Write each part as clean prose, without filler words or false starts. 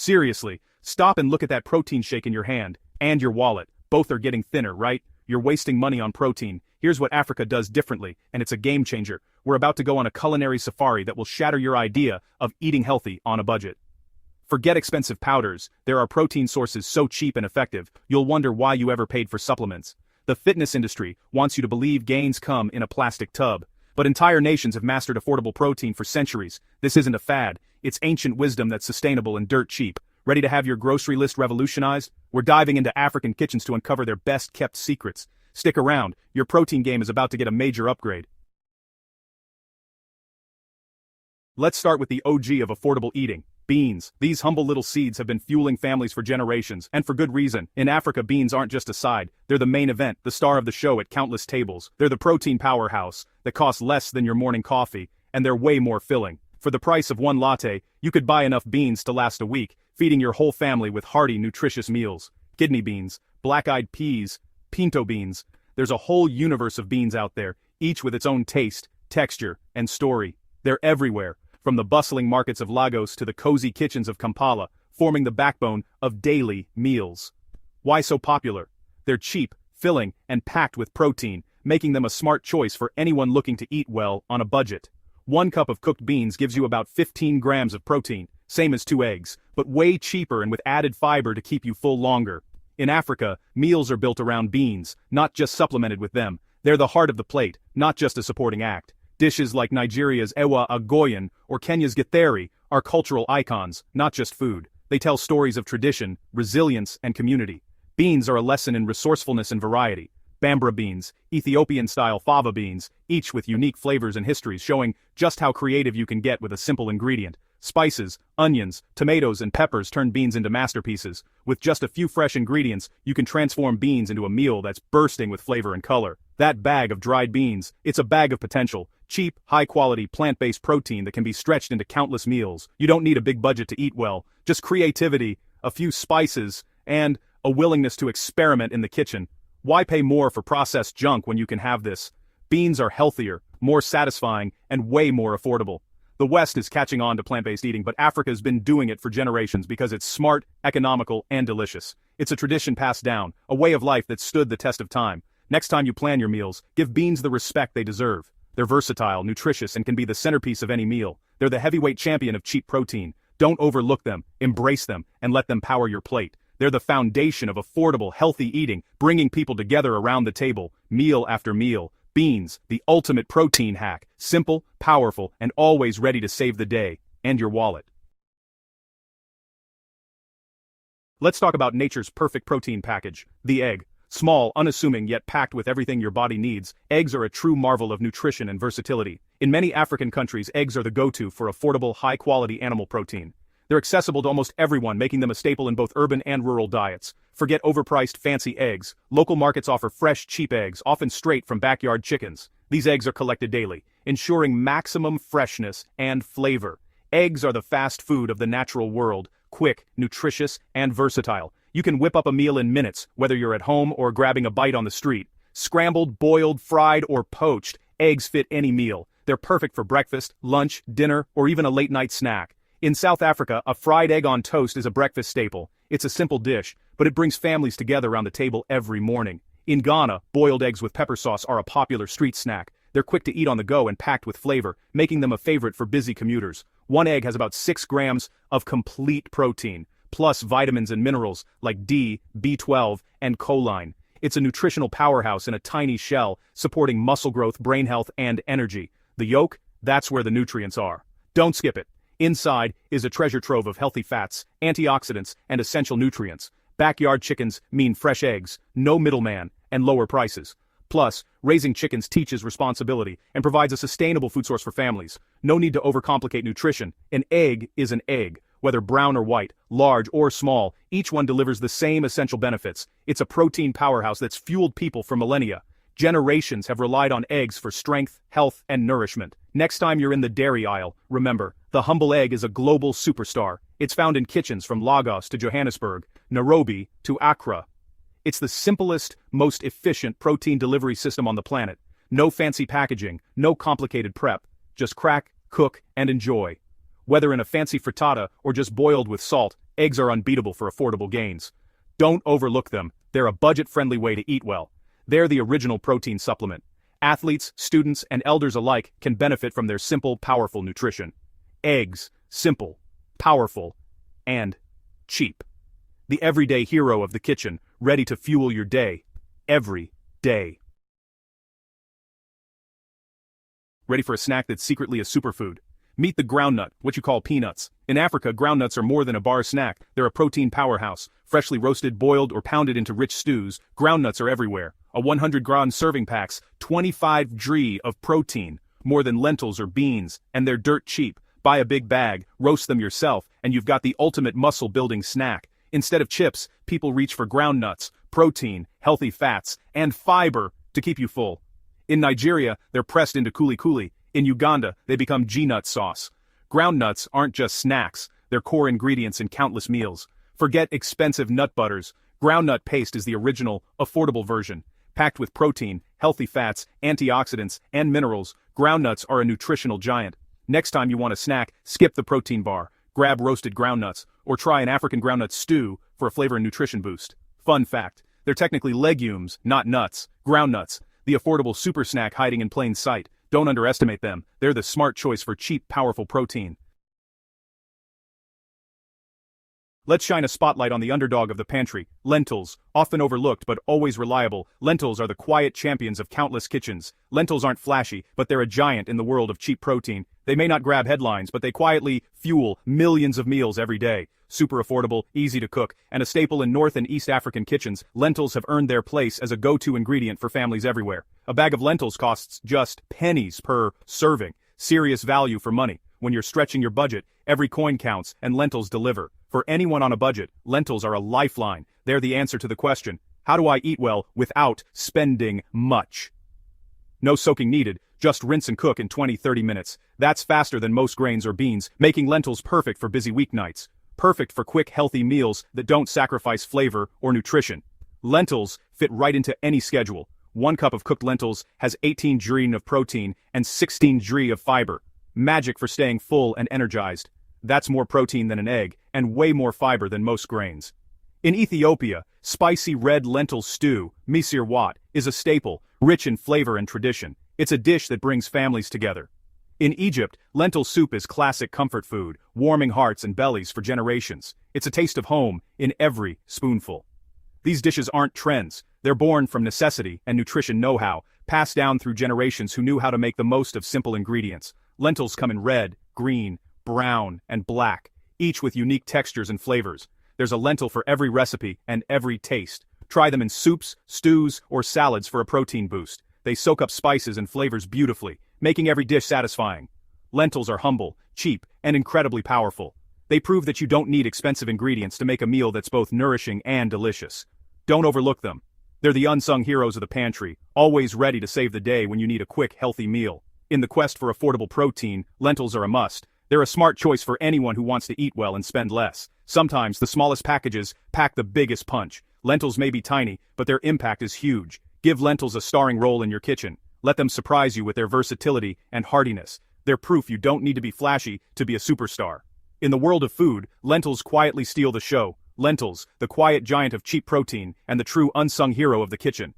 Seriously, stop and look at that protein shake in your hand, and your wallet. Both are getting thinner, right? You're wasting money on protein. Here's what Africa does differently, and it's a game changer. We're about to go on a culinary safari that will shatter your idea of eating healthy on a budget. Forget expensive powders, there are protein sources so cheap and effective, you'll wonder why you ever paid for supplements. The fitness industry wants you to believe gains come in a plastic tub. But entire nations have mastered affordable protein for centuries. This isn't a fad, it's ancient wisdom that's sustainable and dirt cheap. Ready to have your grocery list revolutionized? We're diving into African kitchens to uncover their best-kept secrets. Stick around, your protein game is about to get a major upgrade. Let's start with the OG of affordable eating. Beans. These humble little seeds have been fueling families for generations, and for good reason. In Africa, beans aren't just a side, they're the main event, the star of the show at countless tables. They're the protein powerhouse that costs less than your morning coffee, and they're way more filling. For the price of one latte, you could buy enough beans to last a week, feeding your whole family with hearty, nutritious meals. Kidney beans, black-eyed peas, pinto beans. There's a whole universe of beans out there, each with its own taste, texture, and story. They're everywhere, from the bustling markets of Lagos to the cozy kitchens of Kampala, forming the backbone of daily meals. Why so popular? They're cheap, filling, and packed with protein, making them a smart choice for anyone looking to eat well on a budget. 1 cup of cooked beans gives you about 15 grams of protein, same as 2 eggs, but way cheaper and with added fiber to keep you full longer. In Africa, meals are built around beans, not just supplemented with them. They're the heart of the plate, not just a supporting act. Dishes like Nigeria's ewa agoyan or Kenya's githeri are cultural icons, not just food. They tell stories of tradition, resilience, and community. Beans are a lesson in resourcefulness and variety. Bambara beans, Ethiopian-style fava beans, each with unique flavors and histories showing just how creative you can get with a simple ingredient. Spices, onions, tomatoes, and peppers turn beans into masterpieces. With just a few fresh ingredients, you can transform beans into a meal that's bursting with flavor and color. That bag of dried beans, it's a bag of potential. Cheap, high-quality, plant-based protein that can be stretched into countless meals. You don't need a big budget to eat well, just creativity, a few spices, and a willingness to experiment in the kitchen. Why pay more for processed junk when you can have this? Beans are healthier, more satisfying, and way more affordable. The West is catching on to plant-based eating, but Africa's been doing it for generations because it's smart, economical, and delicious. It's a tradition passed down, a way of life that stood the test of time. Next time you plan your meals, give beans the respect they deserve. They're versatile, nutritious, and can be the centerpiece of any meal. They're the heavyweight champion of cheap protein. Don't overlook them, embrace them, and let them power your plate. They're the foundation of affordable, healthy eating, bringing people together around the table, meal after meal. Beans, the ultimate protein hack, simple, powerful, and always ready to save the day, and your wallet. Let's talk about nature's perfect protein package, the egg. Small, unassuming, yet packed with everything your body needs, eggs are a true marvel of nutrition and versatility. In many African countries, eggs are the go-to for affordable, high-quality animal protein. They're accessible to almost everyone, making them a staple in both urban and rural diets. Forget overpriced, fancy eggs. Local markets offer fresh, cheap eggs, often straight from backyard chickens. These eggs are collected daily, ensuring maximum freshness and flavor. Eggs are the fast food of the natural world, quick, nutritious, and versatile. You can whip up a meal in minutes, whether you're at home or grabbing a bite on the street. Scrambled, boiled, fried, or poached, eggs fit any meal. They're perfect for breakfast, lunch, dinner, or even a late-night snack. In South Africa, a fried egg on toast is a breakfast staple. It's a simple dish, but it brings families together around the table every morning. In Ghana, boiled eggs with pepper sauce are a popular street snack. They're quick to eat on the go and packed with flavor, making them a favorite for busy commuters. One egg has about 6 grams of complete protein, plus vitamins and minerals like D, B12, and choline. It's a nutritional powerhouse in a tiny shell, supporting muscle growth, brain health, and energy. The yolk, that's where the nutrients are. Don't skip it. Inside is a treasure trove of healthy fats, antioxidants, and essential nutrients. Backyard chickens mean fresh eggs, no middleman, and lower prices. Plus, raising chickens teaches responsibility and provides a sustainable food source for families. No need to overcomplicate nutrition. An egg is an egg. Whether brown or white, large or small, each one delivers the same essential benefits. It's a protein powerhouse that's fueled people for millennia. Generations have relied on eggs for strength, health, and nourishment. Next time you're in the dairy aisle, remember, the humble egg is a global superstar. It's found in kitchens from Lagos to Johannesburg, Nairobi to Accra. It's the simplest, most efficient protein delivery system on the planet. No fancy packaging, no complicated prep. Just crack, cook, and enjoy. Whether in a fancy frittata or just boiled with salt, Eggs are unbeatable for affordable gains. Don't overlook them, they're a budget-friendly way to eat well. They're the original protein supplement. Athletes, students, and elders alike can benefit from their simple, powerful nutrition. Eggs, simple, powerful, and cheap. The everyday hero of the kitchen, ready to fuel your day, every day. Ready for a snack that's secretly a superfood? Meet the groundnut, what you call peanuts. In Africa, groundnuts are more than a bar snack, they're a protein powerhouse. Freshly roasted, boiled, or pounded into rich stews, groundnuts are everywhere. A 100-gram serving packs 25 g of protein, more than lentils or beans, and they're dirt cheap. Buy a big bag, roast them yourself, and you've got the ultimate muscle-building snack. Instead of chips, people reach for groundnuts, protein, healthy fats, and fiber to keep you full. In Nigeria, they're pressed into kuli-kuli. In Uganda, they become G-nut sauce. Groundnuts aren't just snacks, they're core ingredients in countless meals. Forget expensive nut butters. Groundnut paste is the original, affordable version. Packed with protein, healthy fats, antioxidants, and minerals, groundnuts are a nutritional giant. Next time you want a snack, skip the protein bar, grab roasted groundnuts, or try an African groundnut stew for a flavor and nutrition boost. Fun fact, they're technically legumes, not nuts. Groundnuts, the affordable super snack hiding in plain sight. Don't underestimate them, they're the smart choice for cheap, powerful protein. Let's shine a spotlight on the underdog of the pantry, lentils. Often overlooked but always reliable, lentils are the quiet champions of countless kitchens. Lentils aren't flashy, but they're a giant in the world of cheap protein. They may not grab headlines, but they quietly fuel millions of meals every day. Super affordable, easy to cook, and a staple in North and East African kitchens, lentils have earned their place as a go-to ingredient for families everywhere. A bag of lentils costs just pennies per serving. Serious value for money. When you're stretching your budget, every coin counts, and lentils deliver. For anyone on a budget, lentils are a lifeline. They're the answer to the question, how do I eat well without spending much? No soaking needed, just rinse and cook in 20-30 minutes. That's faster than most grains or beans, making lentils perfect for busy weeknights. Perfect for quick, healthy meals that don't sacrifice flavor or nutrition. Lentils fit right into any schedule. 1 cup of cooked lentils has 18 g of protein and 16 g of fiber. Magic for staying full and energized. That's more protein than an egg, and way more fiber than most grains. In Ethiopia, spicy red lentil stew, misir wat, is a staple, rich in flavor and tradition. It's a dish that brings families together. In Egypt, lentil soup is classic comfort food, warming hearts and bellies for generations. It's a taste of home in every spoonful. These dishes aren't trends, they're born from necessity and nutrition know-how, passed down through generations who knew how to make the most of simple ingredients. Lentils come in red, green, brown, and black, each with unique textures and flavors. There's a lentil for every recipe and every taste. Try them in soups, stews, or salads for a protein boost. They soak up spices and flavors beautifully, making every dish satisfying. Lentils are humble, cheap, and incredibly powerful. They prove that you don't need expensive ingredients to make a meal that's both nourishing and delicious. Don't overlook them. They're the unsung heroes of the pantry, always ready to save the day when you need a quick, healthy meal. In the quest for affordable protein, lentils are a must. They're a smart choice for anyone who wants to eat well and spend less. Sometimes the smallest packages pack the biggest punch. Lentils may be tiny, but their impact is huge. Give lentils a starring role in your kitchen. Let them surprise you with their versatility and heartiness. They're proof you don't need to be flashy to be a superstar. In the world of food, lentils quietly steal the show. Lentils, the quiet giant of cheap protein, and the true unsung hero of the kitchen.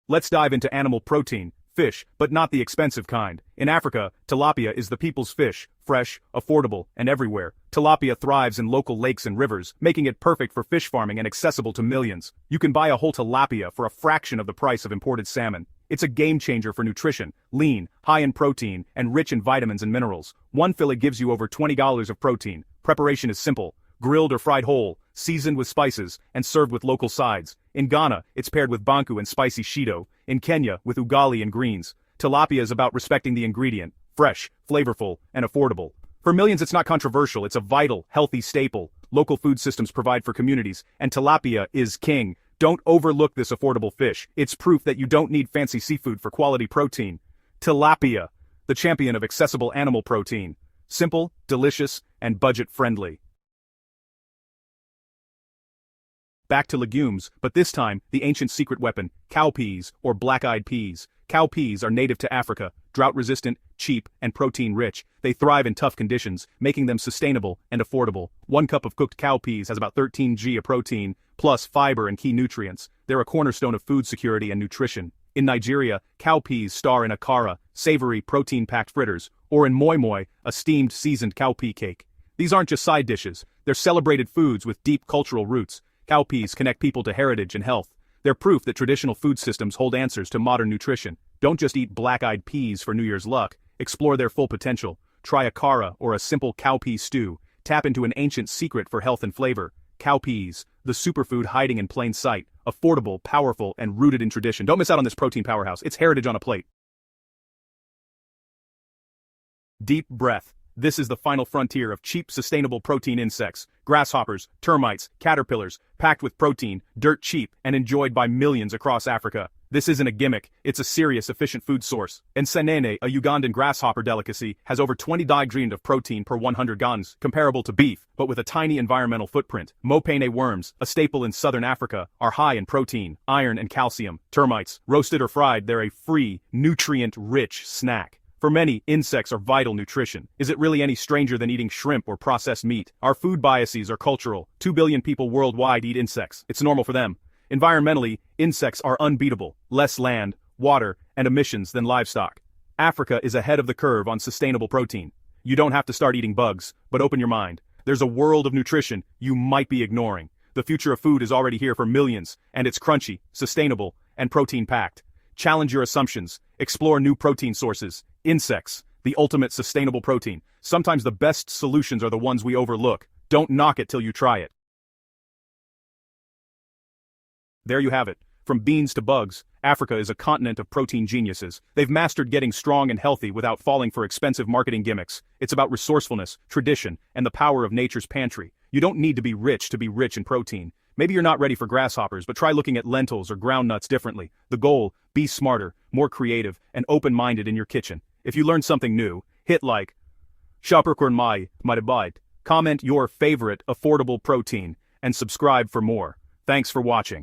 Let's dive into animal protein, fish, but not the expensive kind. In Africa, tilapia is the people's fish, fresh, affordable, and everywhere. Tilapia thrives in local lakes and rivers, making it perfect for fish farming and accessible to millions. You can buy a whole tilapia for a fraction of the price of imported salmon. It's a game changer for nutrition, lean, high in protein, and rich in vitamins and minerals. One fillet gives you over $20 of protein. Preparation is simple. Grilled or fried whole, seasoned with spices, and served with local sides. In Ghana, it's paired with banku and spicy shito. In Kenya, with ugali and greens. Tilapia is about respecting the ingredient, fresh, flavorful, and affordable. For millions it's not controversial, it's a vital, healthy staple. Local food systems provide for communities, and tilapia is king. Don't overlook this affordable fish. It's proof that you don't need fancy seafood for quality protein. Tilapia, the champion of accessible animal protein. Simple, delicious, and budget-friendly. Back to legumes, but this time, the ancient secret weapon, cowpeas, or black-eyed peas. Cowpeas are native to Africa, drought-resistant, cheap, and protein-rich. They thrive in tough conditions, making them sustainable and affordable. 1 cup of cooked cowpeas has about 13 g of protein, plus fiber and key nutrients. They're a cornerstone of food security and nutrition. In Nigeria, cowpeas star in akara, savory, protein-packed fritters, or in moi moi, a steamed, seasoned cowpea cake. These aren't just side dishes, they're celebrated foods with deep cultural roots. Cowpeas connect people to heritage and health. They're proof that traditional food systems hold answers to modern nutrition. Don't just eat black-eyed peas for New Year's luck. Explore their full potential. Try akara or a simple cowpea stew. Tap into an ancient secret for health and flavor. Cowpeas, the superfood hiding in plain sight. Affordable, powerful, and rooted in tradition. Don't miss out on this protein powerhouse. It's heritage on a plate. Deep breath. This is the final frontier of cheap, sustainable protein insects. Grasshoppers, termites, caterpillars, packed with protein, dirt cheap, and enjoyed by millions across Africa. This isn't a gimmick, it's a serious, efficient food source. Ensenene, a Ugandan grasshopper delicacy, has over 20 grams of protein per 100 grams, comparable to beef, but with a tiny environmental footprint. Mopane worms, a staple in southern Africa, are high in protein, iron, and calcium. Termites, roasted or fried, they're a free, nutrient-rich snack. For many, insects are vital nutrition. Is it really any stranger than eating shrimp or processed meat? Our food biases are cultural. 2 billion people worldwide eat insects. It's normal for them. Environmentally, insects are unbeatable. Less land, water, and emissions than livestock. Africa is ahead of the curve on sustainable protein. You don't have to start eating bugs, but open your mind. There's a world of nutrition you might be ignoring. The future of food is already here for millions, and it's crunchy, sustainable, and protein-packed. Challenge your assumptions. Explore new protein sources. Insects, the ultimate sustainable protein. Sometimes the best solutions are the ones we overlook. Don't knock it till you try it. There you have it. From beans to bugs, Africa is a continent of protein geniuses. They've mastered getting strong and healthy without falling for expensive marketing gimmicks. It's about resourcefulness, tradition, and the power of nature's pantry. You don't need to be rich in protein. Maybe you're not ready for grasshoppers, but try looking at lentils or ground nuts differently. The goal, be smarter, more creative, and open-minded in your kitchen. If you learned something new, hit like, comment your favorite affordable protein, and subscribe for more. Thanks for watching.